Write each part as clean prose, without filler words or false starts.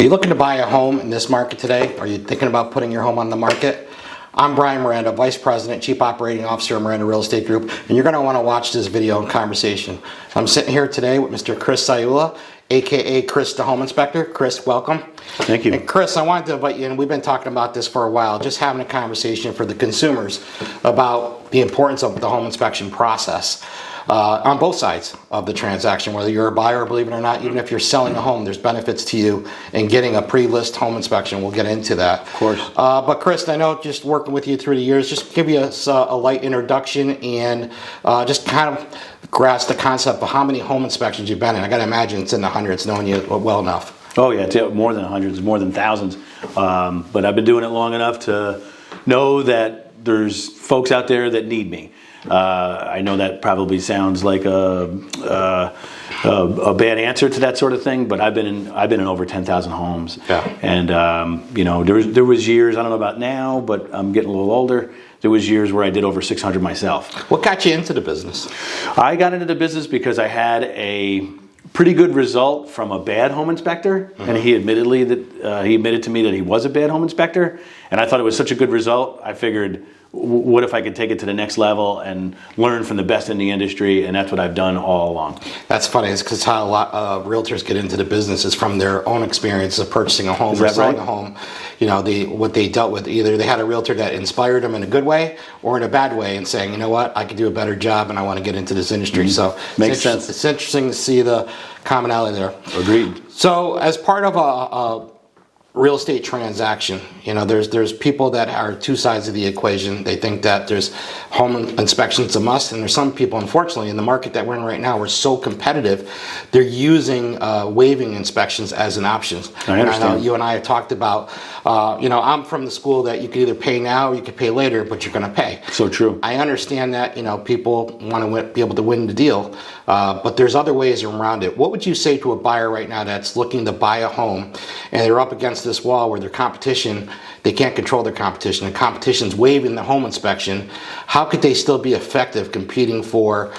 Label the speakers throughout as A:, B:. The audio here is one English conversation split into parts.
A: Are you looking to buy a home in this market today? Are you thinking about putting your home on the market? I'm Brian Miranda, Vice President, Chief Operating Officer of Miranda Real Estate Group, and you're going to want to watch this video and conversation. I'm sitting here today with Mr. Chris Iula, aka Chris the Home Inspector. Chris, welcome.
B: Thank you.
A: And Chris, I wanted to invite you in. We've been talking about this for a while, just having a conversation for the consumers about the importance of the home inspection process. On both sides of the transaction, whether you're a buyer, believe it or not, even if you're selling a home, there's benefits to you in getting a pre-list home inspection. We'll get into that.
B: Of course.
A: But Chris, I know just working with you through the years, just give you a light introduction and just kind of grasp the concept of how many home inspections you've been in. I got to imagine it's in the hundreds, knowing you well enough.
B: Oh yeah, it's more than hundreds, more than thousands. But I've been doing it long enough to know that there's folks out there that need me. I know that probably sounds like a bad answer to that sort of thing, but I've been in over 10,000 homes.
A: Yeah.
B: And you know, there was years, I don't know about now, but I'm getting a little older. There was years where I did over 600 myself.
A: What got you into the business?
B: I got into the business because I had a pretty good result from a bad home inspector, and he admitted to me that he was a bad home inspector, and I thought it was such a good result. I figured, what if I could take it to the next level and learn from the best in the industry, and that's what I've done all along.
A: That's funny. It's because how a lot of realtors get into the business is from their own experience of purchasing a home or selling a home. You know, what they dealt with, either they had a realtor that inspired them in a good way or in a bad way, and saying, you know what, I could do a better job and I want to get into this industry. So
B: makes sense.
A: It's interesting to see the commonality there.
B: Agreed.
A: So as part of a real estate transaction, you know, there's people that are two sides of the equation. They think that there's home inspections a must, and there's some people, unfortunately, in the market that we're in right now, we're so competitive, they're using waiving inspections as an option.
B: I understand.
A: And I know you and I have talked about, you know, I'm from the school that you could either pay now or you could pay later, but you're going to pay. So true. I understand that, you know, people want to be able to win the deal, but there's other ways around it. What would you say to a buyer right now that's looking to buy a home and they're up against this wall where their competition, they can't control their competition, the competition's waiving the home inspection? How could they still be effective competing for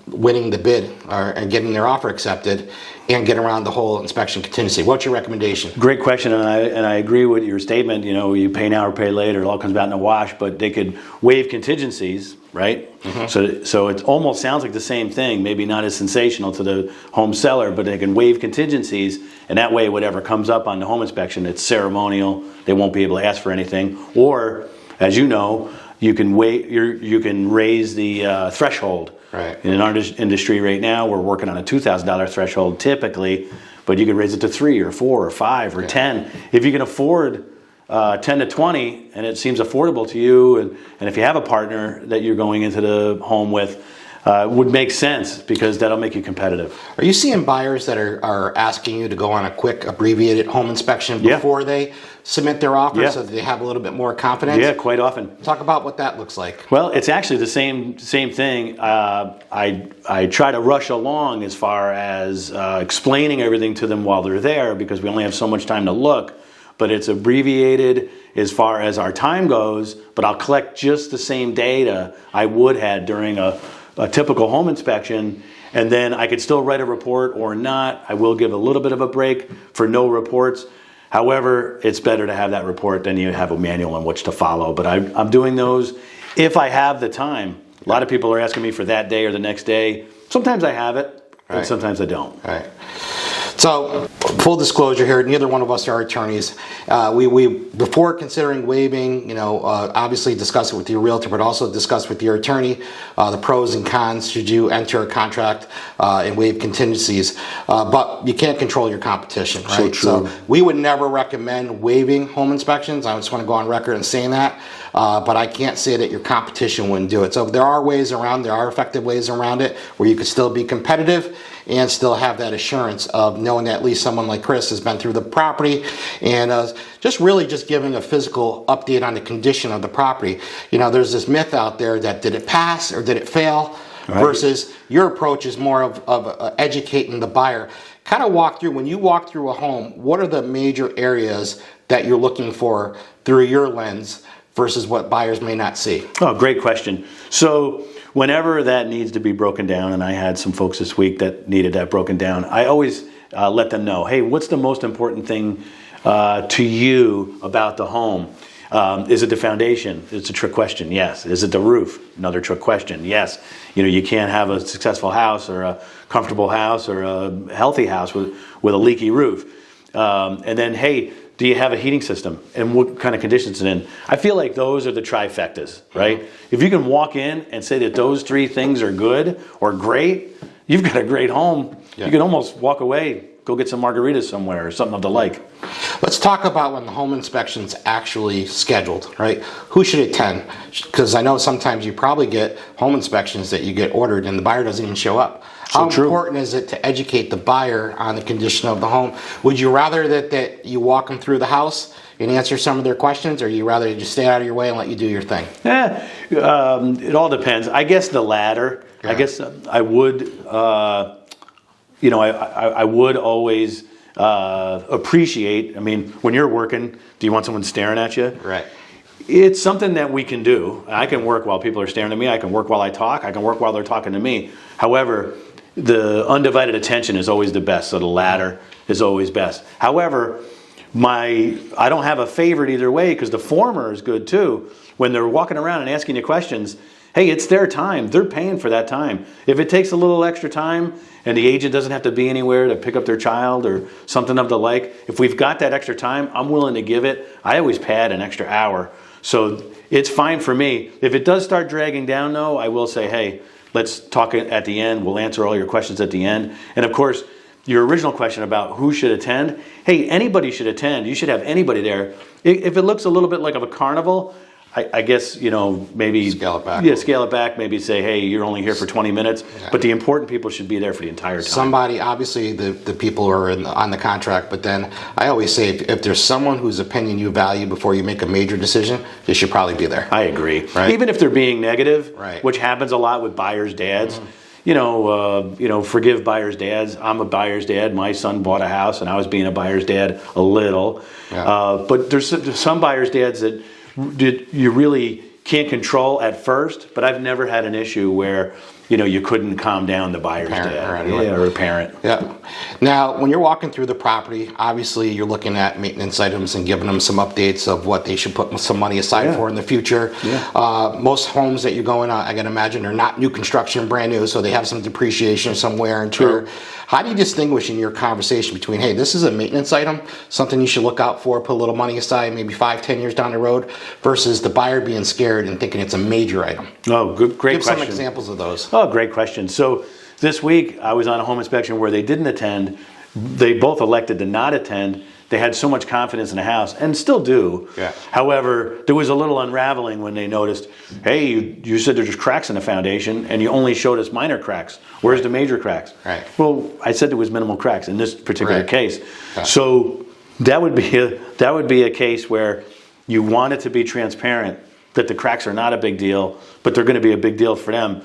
A: winning the bid and getting their offer accepted and get around the whole inspection contingency? What's your recommendation? Great question, and I agree with your statement. You know, you pay now or pay later, it all comes out in a wash, but they could waive contingencies, right? So it almost sounds like the same thing, maybe not as sensational to the home seller, but they can waive contingencies, and that way whatever comes up on the home inspection, it's ceremonial, they won't be able to ask for anything. Or, as you know, you can raise the threshold. Right. In our industry right now, we're working on a $2,000 threshold typically, but you can raise it to 3 or 4 or 5 or 10. If you can afford 10 to 20 and it seems affordable to you, and if you have a partner that you're going into the home with, would make sense, because that'll make you competitive. Are you seeing buyers that are asking you to go on a quick abbreviated home inspection before they submit their offer, so that they have a little bit more confidence? Yeah, quite often. Talk about what that looks like. Well, it's actually the same thing. I try to rush along as far as explaining everything to them while they're there, because we only have so much time to look. But it's abbreviated as far as our time goes, but I'll collect just the same data I would have during a typical home inspection, and then I could still write a report or not. I will give a little bit of a break for no reports. However, it's better to have that report than you have a manual in which to follow. But I'm doing those if I have the time. A lot of people are asking me for that day or the next day. Sometimes I have it, and sometimes I don't. Right. So, full disclosure here, neither one of us are attorneys. We before considering waiving, you know, obviously discuss it with your realtor, but also discuss with your attorney the pros and cons should you enter a contract and waive contingencies. But you can't control your competition, right? So true. So we would never recommend waiving home inspections. I just want to go on record and saying that. But I can't say that your competition wouldn't do it. So there are ways around, there are effective ways around it where you could still be competitive and still have that assurance of knowing that at least someone like Chris has been through the property and just giving a physical update on the condition of the property. You know, there's this myth out there that did it pass or did it fail, versus your approach is more of educating the buyer. Kind of walk through, when you walk through a home, what are the major areas that you're looking for through your lens versus what buyers may not see? Oh, great question. So whenever that needs to be broken down, and I had some folks this week that needed that broken down, I always
B: let them know, hey, what's the most important thing to you about the home? Is it the foundation? It's a trick question. Yes. Is it the roof? Another trick question. Yes. You can't have a successful house or a comfortable house or a healthy house with a leaky roof. And then, hey, do you have a heating system? And what kind of conditions it's in? I feel like those are the trifectas, right? If you can walk in and say that those 3 things are good or great, you've got a great home. Yeah. You can almost walk away, go get some margaritas somewhere or something of the like.
A: Let's talk about when the home inspection's actually scheduled, right? Who should attend? Because I know sometimes you probably get home inspections that you get ordered and the buyer doesn't even show up. How important is it to educate the buyer on the condition of the home? Would you rather that you walk them through the house and answer some of their questions, or you rather just stay out of your way and let you do your thing?
B: It all depends. I guess the latter. Yeah. I guess I would, I would always appreciate, when you're working, do you want someone staring at you?
A: Right.
B: It's something that we can do. I can work while people are staring at me. I can work while I talk. I can work while they're talking to me. However, the undivided attention is always the best, so the latter is always best. However, I don't have a favorite either way, because the former is good too. When they're walking around and asking you questions, hey, it's their time. They're paying for that time. If it takes a little extra time and the agent doesn't have to be anywhere to pick up their child or something of the like, if we've got that extra time, I'm willing to give it. I always pad an extra hour. So it's fine for me. If it does start dragging down though, I will say, hey, let's talk at the end. We'll answer all your questions at the end. And of course, your original question about who should attend, hey, anybody should attend. You should have anybody there. If it looks a little bit like of a carnival, I guess, maybe
A: scale it back.
B: Yeah, scale it back. Maybe say, hey, you're only here for 20 minutes. Okay. But the important people should be there for the entire time.
A: Somebody, obviously, the people who are on the contract. But then I always say, if there's someone whose opinion you value before you make a major decision, they should probably be there.
B: I agree.
A: Right?
B: Even if they're being negative,
A: right,
B: which happens a lot with buyers' dads. Forgive buyers' dads. I'm a buyer's dad. My son bought a house, and I was being a buyer's dad a little. Yeah. But there's some buyer's dads that you really can't control at first. But I've never had an issue where you couldn't calm down the buyer's dad or a parent.
A: Yeah. Now, when you're walking through the property, obviously you're looking at maintenance items and giving them some updates of what they should put some money aside for in the future. Yeah. Most homes that you go in, I can imagine, are not new construction, brand new, so they have some depreciation, some wear and tear. True. How do you distinguish in your conversation between, hey, this is a maintenance item, something you should look out for, put a little money aside, maybe 5-10 years down the road, versus the buyer being scared and thinking it's a major item?
B: Oh, great question.
A: Give some examples of those.
B: Oh, great question. So this week I was on a home inspection where they didn't attend. They both elected to not attend. They had so much confidence in the house, and still do. Yeah. However, there was a little unraveling when they noticed, hey, you said there's cracks in the foundation, and you only showed us minor cracks. Where's the major cracks?
A: Right.
B: Well, I said there was minimal cracks in this particular case. Yeah. So that would be a case where you want it to be transparent that the cracks are not a big deal, but they're going to be a big deal for them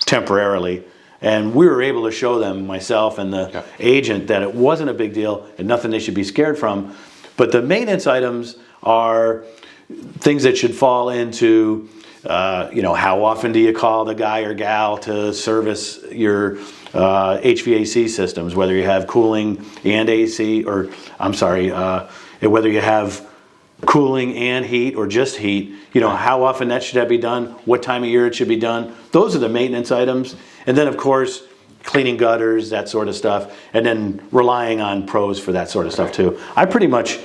B: temporarily. And we were able to show them, myself and the agent, that it wasn't a big deal and nothing they should be scared from. But the maintenance items are things that should fall into, how often do you call the guy or gal to service your HVAC systems, whether you have cooling and AC, whether you have cooling and heat or just heat, how often that should be done, what time of year it should be done. Those are the maintenance items. And then, of course, cleaning gutters, that sort of stuff, and then relying on pros for that sort of stuff too. I pretty much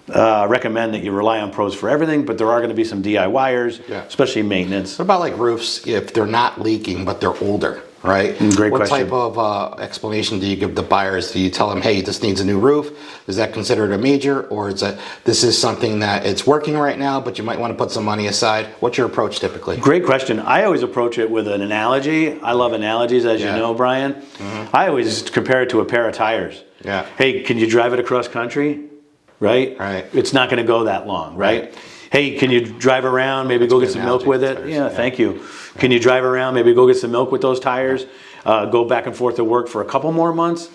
B: recommend that you rely on pros for everything, but there are going to be some DIYers, especially maintenance.
A: What about like roofs if they're not leaking but they're older? Right?
B: Great
A: what
B: question.
A: Type of explanation do you give the buyers? Do you tell them, hey, this needs a new roof? Is that considered a major? Or is that this is something that it's working right now, but you might want to put some money aside? What's your approach typically?
B: Great question. I always approach it with an analogy. I love analogies, as you know, Brian. Mm-hmm. I always compare it to a pair of tires. Yeah. Hey, can you drive it across country? Right? Right. It's not going to go that long, right? Hey, can you drive around, maybe go get some milk with it? Yeah, thank you. Can you drive around, maybe go get some milk with those tires? Go back and forth to work for a couple more months?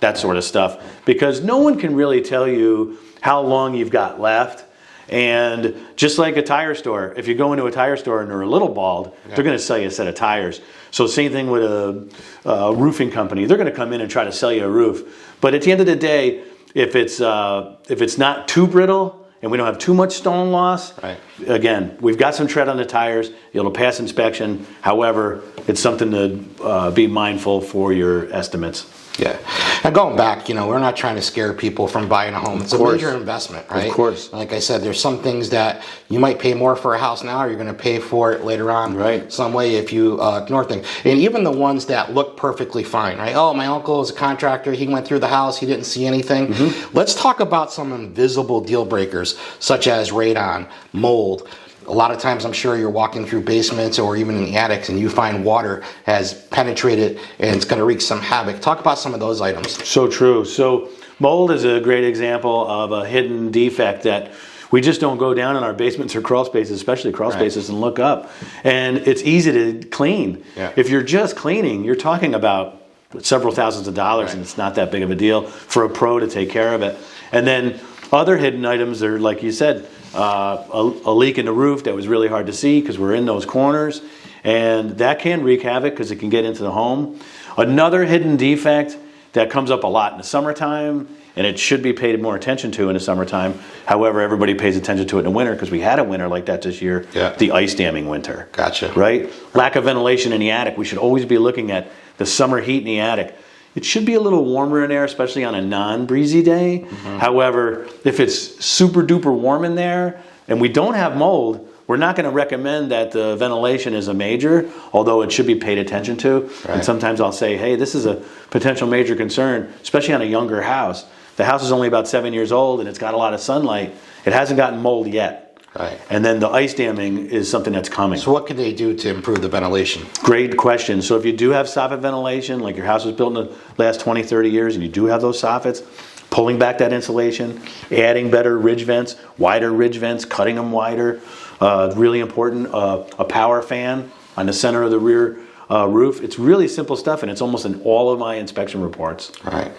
B: That sort of stuff. Because no one can really tell you how long you've got left. And just like a tire store, if you go into a tire store and they're a little bald, they're going to sell you a set of tires. So same thing with a roofing company. They're going to come in and try to sell you a roof. But at the end of the day, if it's not too brittle and we don't have too much stone loss,
A: right.
B: Again, we've got some tread on the tires. It'll pass inspection. However, it's something to be mindful for your estimates.
A: Yeah. And going back, we're not trying to scare people from buying a home. It's a major investment, right?
B: Of course.
A: Like I said, there's some things that you might pay more for a house now, or you're going to pay for it later on.
B: Right.
A: Some way if you ignore things. And even the ones that look perfectly fine, right? Oh, my uncle is a contractor. He went through the house. He didn't see anything. Mm-hmm. Let's talk about some invisible deal breakers, such as radon, mold. A lot of times I'm sure you're walking through basements or even in the attics and you find water has penetrated and it's going to wreak some havoc. Talk about some of those items.
B: So true. So mold is a great example of a hidden defect that we just don't go down in our basements or crawl spaces, especially crawl spaces, and look up. And it's easy to clean.
A: Yeah.
B: If you're just cleaning, you're talking about several thousands of dollars, and it's not that big of a deal for a pro to take care of it. And then other hidden items are, like you said, a leak in the roof that was really hard to see because we're in those corners, and that can wreak havoc because it can get into the home. Another hidden defect that comes up a lot in the summertime, and it should be paid more attention to in the summertime. However, everybody pays attention to it in the winter because we had a winter like that this year, the ice damming winter.
A: Gotcha.
B: Right? Lack of ventilation in the attic. We should always be looking at the summer heat in the attic. It should be a little warmer in there, especially on a non-breezy day. Mm-hmm. However, if it's super duper warm in there and we don't have mold, we're not going to recommend that the ventilation is a major, although it should be paid attention to. Right. And sometimes I'll say, hey, this is a potential major concern, especially on a younger house. The house is only about 7 years old and it's got a lot of sunlight. It hasn't gotten mold yet.
A: Right.
B: And then the ice damming is something that's coming.
A: So what can they do to improve the ventilation?
B: Great question. So if you do have soffit ventilation, like your house was built in the last 20, 30 years, and you do have those soffits, pulling back that insulation, adding better ridge vents, wider ridge vents, cutting them wider. Really important, a power fan on the center of the rear roof. It's really simple stuff, and it's almost in all of my inspection reports.
A: Right.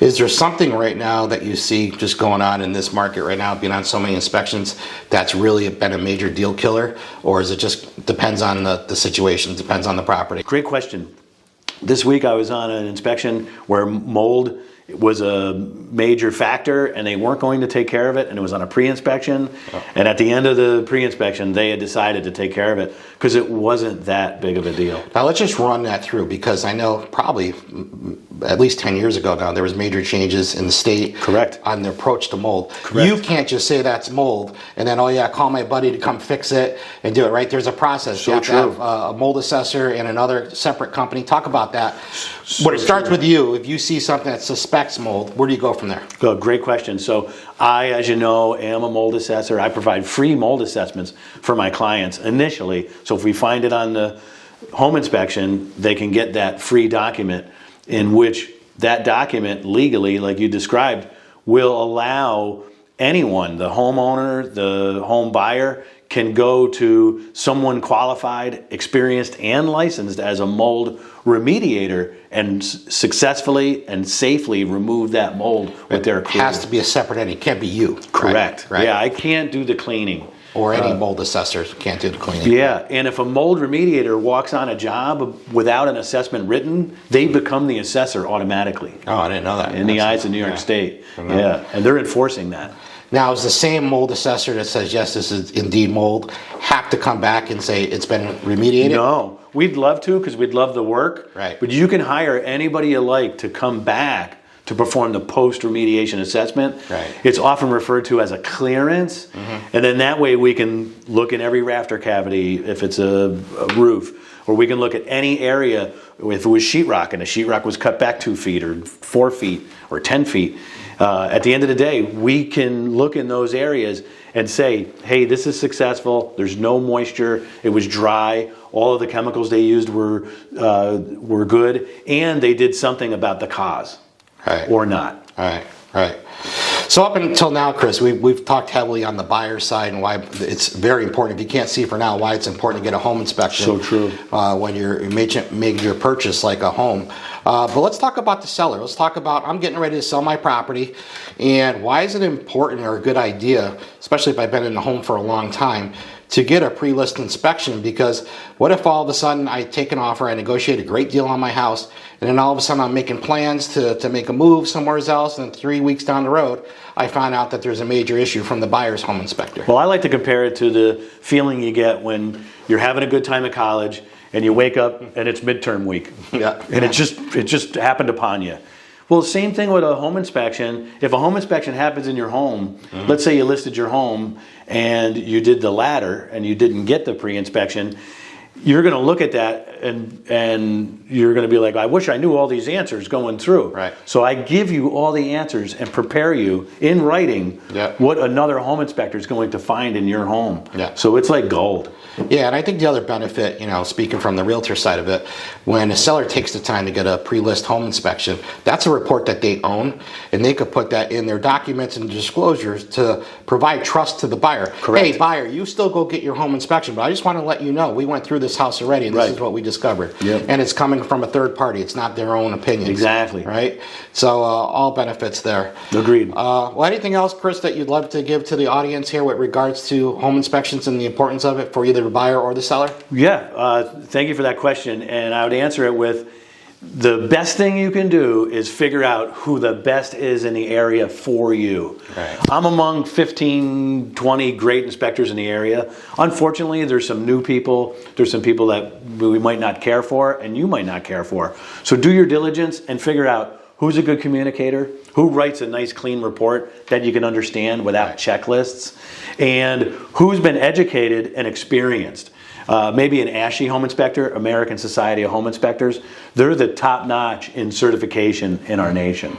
A: Is there something right now that you see just going on in this market right now, being on so many inspections, that's really been a major deal killer? Or is it just depends on the situation, depends on the property?
B: Great question. This week I was on an inspection where mold was a major factor and they weren't going to take care of it, and it was on a pre-inspection. Oh. And at the end of the pre-inspection they had decided to take care of it because it wasn't that big of a deal.
A: Now let's just run that through, because I know probably at least 10 years ago now there was major changes in the state.
B: Correct.
A: On the approach to mold.
B: Correct.
A: You can't just say that's mold and then, oh yeah, call my buddy to come fix it and do it, right? There's a process.
B: So
A: you have
B: true.
A: to have a mold assessor and another separate company. Talk about that. But it starts with you. If you see something that suspects mold, where do you go from there?
B: Good, great question. So I, as you know, am a mold assessor. I provide free mold assessments for my clients initially. So if we find it on the home inspection, they can get that free document, in which that document legally, like you described, will allow anyone, the homeowner, the home buyer, can go to someone qualified, experienced, and licensed as a mold remediator and successfully and safely remove that mold with their crew.
A: It has to be a separate entity. It can't be you.
B: Correct.
A: Right?
B: Yeah, I can't do the cleaning.
A: Or any mold assessors can't do the cleaning.
B: Yeah, and if a mold remediator walks on a job without an assessment written, they become the assessor automatically.
A: Oh, I didn't know that.
B: In the eyes of New York State. Yeah, and they're enforcing that.
A: Now, is the same mold assessor that says, yes, this is indeed mold, have to come back and say it's been remediated?
B: No, we'd love to, because we'd love the work.
A: Right.
B: But you can hire anybody you like to come back to perform the post-remediation assessment.
A: Right.
B: It's often referred to as a clearance, and then that way we can look in every rafter cavity if it's a roof, or we can look at any area if it was sheetrock and the sheetrock was cut back 2 feet or 4 feet or 10 feet. At the end of the day, we can look in those areas and say, hey, this is successful, there's no moisture, it was dry, all of the chemicals they used were good, and they did something about the cause.
A: Right.
B: Or not.
A: Right. So up until now, Chris, we've talked heavily on the buyer side and why it's very important. If you can't see for now, why it's important to get a home inspection.
B: So true.
A: When you're making your purchase like a home. But let's talk about the seller. Let's talk about, I'm getting ready to sell my property, and why is it important or a good idea, especially if I've been in the home for a long time, to get a pre-list inspection, because what if all of a sudden I take an offer, I negotiate a great deal on my house, and then all of a sudden I'm making plans to make a move somewhere else, and 3 weeks down the road, I find out that there's a major issue from the buyer's home inspector.
B: Well, I like to compare it to the feeling you get when you're having a good time at college and you wake up and it's midterm week.
A: Yeah.
B: And it just happened upon you. Well, same thing with a home inspection. If a home inspection happens in your home, let's say you listed your home and you did the latter and you didn't get the pre-inspection, you're going to look at that and you're going to be like, I wish I knew all these answers going through.
A: Right.
B: So I give you all the answers and prepare you in writing what another home inspector is going to find in your home.
A: Yeah.
B: So it's like gold.
A: Yeah, and I think the other benefit, speaking from the realtor side of it, when a seller takes the time to get a pre-list home inspection, that's a report that they own, and they could put that in their documents and disclosures to provide trust to the buyer.
B: Correct.
A: Hey, buyer, you still go get your home inspection, but I just want to let you know we went through this house already, and this is what we discovered.
B: Yep.
A: And it's coming from a third party. It's not their own opinions.
B: Exactly.
A: Right? So all benefits there.
B: Agreed.
A: Well, anything else, Chris, that you'd love to give to the audience here with regards to home inspections and the importance of it for either the buyer or the seller?
B: Yeah, thank you for that question. And I would answer it with, the best thing you can do is figure out who the best is in the area for you.
A: Right.
B: I'm among 15, 20 great inspectors in the area. Unfortunately, there's some new people. There's some people that we might not care for and you might not care for. So do your diligence and figure out who's a good communicator, who writes a nice clean report that you can understand without checklists, and who's been educated and experienced. Maybe an ASHI home inspector, American Society of Home Inspectors. They're the top notch in certification in our nation.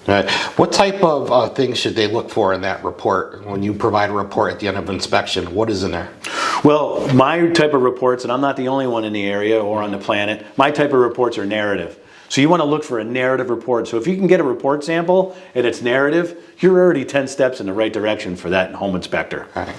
A: Right. What type of things should they look for in that report when you provide a report at the end of inspection? What is in there?
B: Well, my type of reports, and I'm not the only one in the area or on the planet, my type of reports are narrative. So you want to look for a narrative report. So if you can get a report sample and it's narrative, you're already 10 steps in the right direction for that home inspector.
A: All right.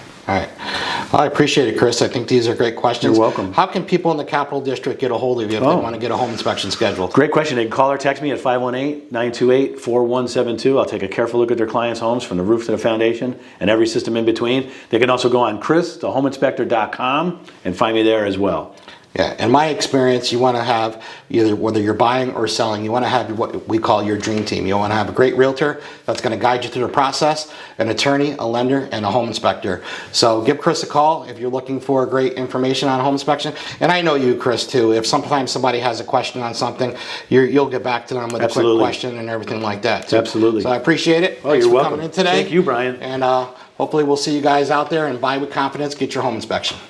A: Well, I appreciate it, Chris. I think these are great questions.
B: You're welcome.
A: How can people in the Capital District get a hold of you if they want to get a home inspection scheduled?
B: Great question. They can call or text me at 518-928-4172. I'll take a careful look at their clients' homes from the roof to the foundation and every system in between. They can also go on christhehomeinspector.com and find me there as well.
A: Yeah, in my experience, you want to have, either whether you're buying or selling, you want to have what we call your dream team. You want to have a great realtor that's going to guide you through the process, an attorney, a lender, and a home inspector. So give Chris a call if you're looking for great information on home inspection. And I know you, Chris, too. If sometimes somebody has a question on something, you'll get back to them with a quick question and everything like that, too.
B: Absolutely.
A: So I appreciate it.
B: Oh,
A: Thanks
B: you're
A: for
B: welcome.
A: coming in today.
B: Thank you, Brian.
A: And hopefully we'll see you guys out there and buy with confidence, get your home inspection.